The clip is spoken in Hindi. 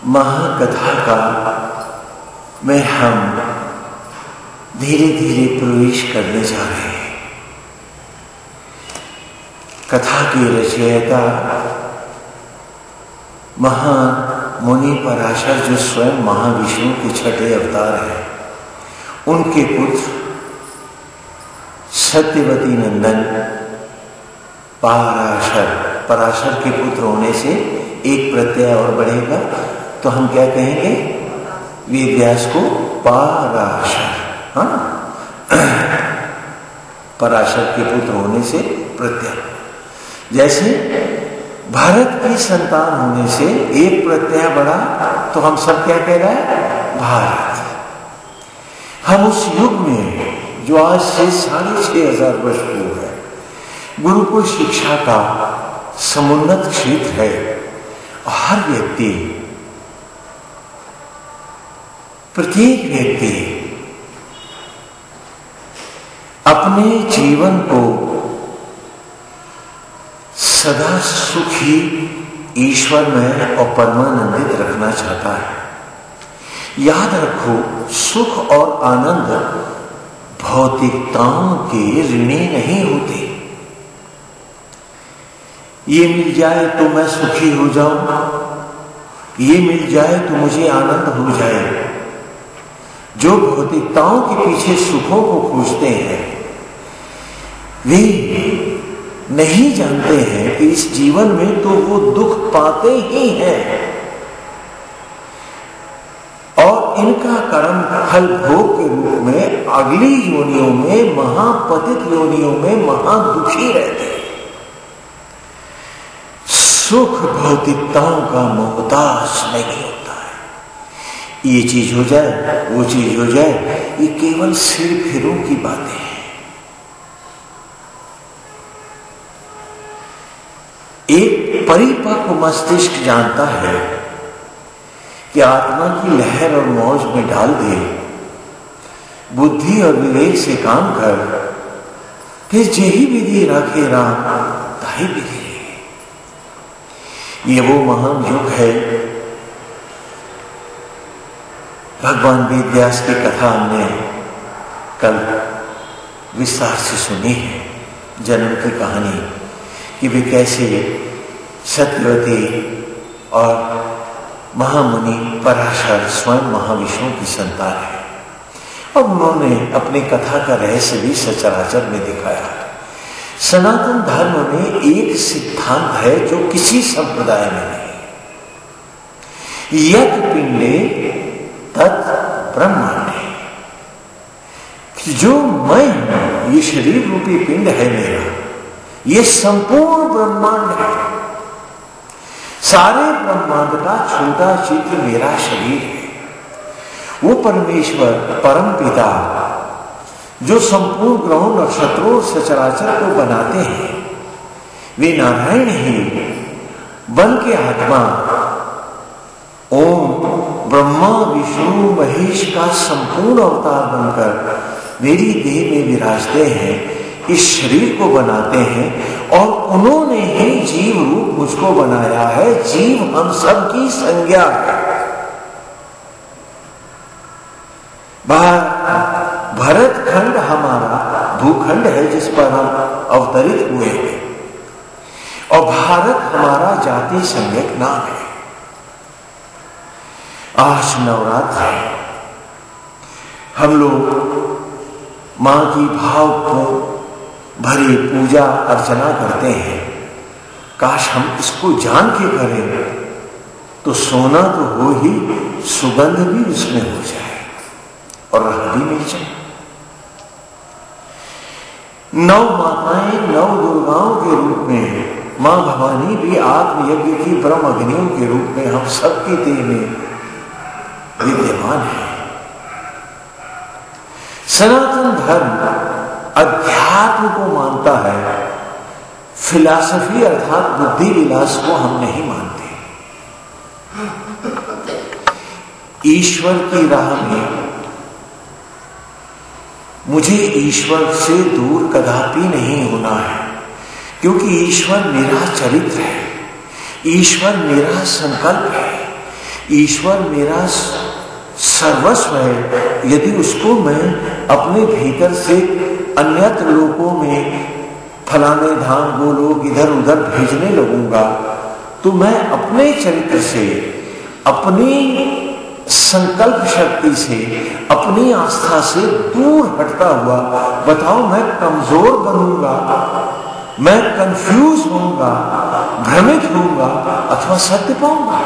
महाकथा का में हम धीरे धीरे प्रवेश करने जा रहे हैं। कथा की रचयिता महान मुनि पराशर, जो स्वयं महाविष्णु के छठे अवतार हैं, उनके पुत्र सत्यवती नंदन पराशर के पुत्र होने से एक प्रत्यय और बढ़ेगा, तो हम क्या कहेंगे? वेदव्यास को पराशर। हाँ, पराशर के पुत्र होने से प्रत्यय। जैसे भरत की संतान होने से एक प्रत्यय बढ़ा, तो हम सब क्या कह रहे हैं? भारत। हम उस युग में जो आज से 6500 वर्ष पूर्व है, गुरुकुल शिक्षा का समुन्नत क्षेत्र है। हर व्यक्ति, प्रत्येक व्यक्ति अपने जीवन को सदा सुखी, ईश्वरमय और परमानंदित रखना चाहता है। याद रखो, सुख और आनंद भौतिकताओं के ऋणी नहीं होते। ये मिल जाए तो मैं सुखी हो जाऊं, ये मिल जाए तो मुझे आनंद हो जाए। जो भौतिकताओं के पीछे सुखों को खोजते हैं, वे नहीं जानते हैं कि इस जीवन में तो वो दुख पाते ही हैं, और इनका कर्म फल भोग के रूप में अगली योनियों में, महापतित योनियों में महादुखी रहते हैं। सुख भौतिकताओं का मोहताज नहीं होता है। ये चीज हो जाए, वो चीज हो जाए, ये केवल सिर फिरों की बातें हैं। एक परिपक्व मस्तिष्क जानता है कि आत्मा की लहर और मौज में डाल दे, बुद्धि और विवेक से काम कर, फिर जेही विधि रखे राम ताही विधि। ये वो महान युग है। भगवान वेदव्यास की कथा हमने कल विस्तार से सुनी है, जन्म की कहानी, कि वे कैसे सत्यवती और महामुनि पराशर स्वयं महाविष्णु की संतान है, और उन्होंने अपनी कथा का रहस्य भी सचराचर में दिखाया है। सनातन धर्म में एक सिद्धांत है जो किसी संप्रदाय में नहीं। यत् पिंडे तत् ब्रह्मांडे, जो मैं हूं, ये शरीर रूपी पिंड है मेरा, ये संपूर्ण ब्रह्मांड है। सारे ब्रह्मांड का छोटा चित्र मेरा शरीर है। वो परमेश्वर परम पिता जो संपूर्ण ग्रहों, नक्षत्रों, सचराचर को बनाते हैं, वे नारायण ही बन के आत्मा ओम ब्रह्मा विष्णु महेश का संपूर्ण अवतार बनकर मेरी देह में विराजते हैं, इस शरीर को बनाते हैं, और उन्होंने ही जीव रूप मुझको बनाया है। जीव हम सब की संज्ञा है। भरत खंड हमारा भूखंड है जिस पर हम अवतरित हुए हैं, और भारत हमारा जाति संज्ञक नाम है। आज नवरात्र है, हम लोग मां की भाव को भरी पूजा अर्चना करते हैं। काश हम इसको जान के करें तो सोना तो हो ही, सुगंध भी उसमें हो जाए और राह भी मिल जाए। नौ माताएं, नौ दुर्गाओं के रूप में मां भवानी भी आत्मयज्ञ की ब्रह्म अग्नियों के रूप में हम सबके देह में विद्यमान है। सनातन धर्म अध्यात्म को मानता है, फिलॉसफी अर्थात बुद्धि विलास को हम नहीं मानते। ईश्वर की राह में मुझे ईश्वर से दूर कदापि नहीं होना है, क्योंकि ईश्वर मेरा चरित्र है, ईश्वर मेरा संकल्प है, ईश्वर मेरा सर्वस्व है, यदि उसको मैं अपने भीतर से अन्यत्र लोकों में फलाने धाम वो लोग इधर उधर भेजने लगूंगा तो मैं अपने चरित्र से, अपनी संकल्प शक्ति से, अपनी आस्था से दूर हटता हुआ बताओ मैं कमजोर बनूंगा, मैं कंफ्यूज होऊंगा, भ्रमित होऊंगा अथवा सत्य पाऊंगा।